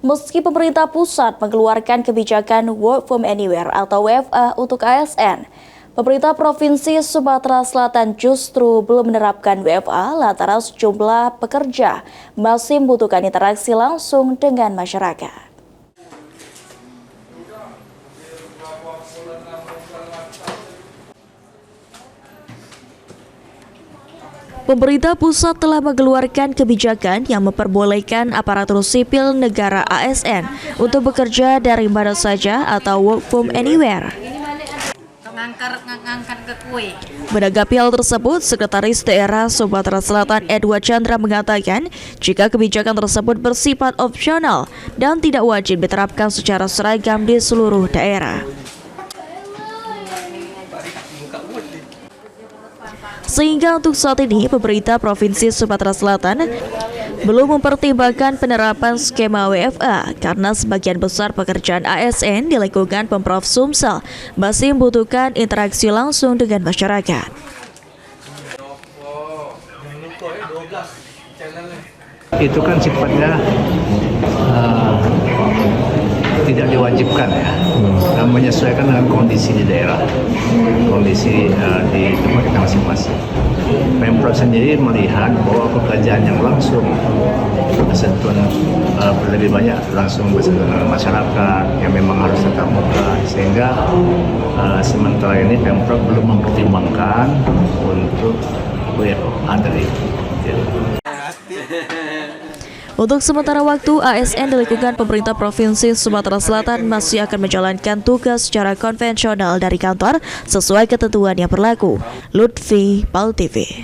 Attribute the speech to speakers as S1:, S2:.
S1: Meski pemerintah pusat mengeluarkan kebijakan Work from Anywhere atau WFA untuk ASN, pemerintah Provinsi Sumatera Selatan justru belum menerapkan WFA lantaran sejumlah pekerja masih membutuhkan interaksi langsung dengan masyarakat. Pemerintah pusat telah mengeluarkan kebijakan yang memperbolehkan aparatur sipil negara ASN untuk bekerja dari mana saja atau work from anywhere. Menanggapi hal tersebut, Sekretaris Daerah Sumatera Selatan Edward Chandra mengatakan jika kebijakan tersebut bersifat opsional dan tidak wajib diterapkan secara seragam di seluruh daerah. Sehingga untuk saat ini, pemerintah Provinsi Sumatera Selatan belum mempertimbangkan penerapan skema WFA karena sebagian besar pekerjaan ASN di lingkungan Pemprov Sumsel masih membutuhkan interaksi langsung dengan masyarakat.
S2: Itu kan sifatnya tidak diwajibkan ya, menyesuaikan dengan kondisi di daerah, kondisi di tempat kita masing-masing. Pemprov sendiri melihat bahwa pekerjaan yang langsung bersentuhan lebih banyak langsung bersentuhan dengan masyarakat yang memang harus tetap muka, sehingga sementara ini Pemprov belum mempertimbangkan untuk ada itu.
S1: Untuk sementara waktu, ASN di lingkungan pemerintah Provinsi Sumatera Selatan masih akan menjalankan tugas secara konvensional dari kantor sesuai ketentuan yang berlaku. Lutfi, PAL TV.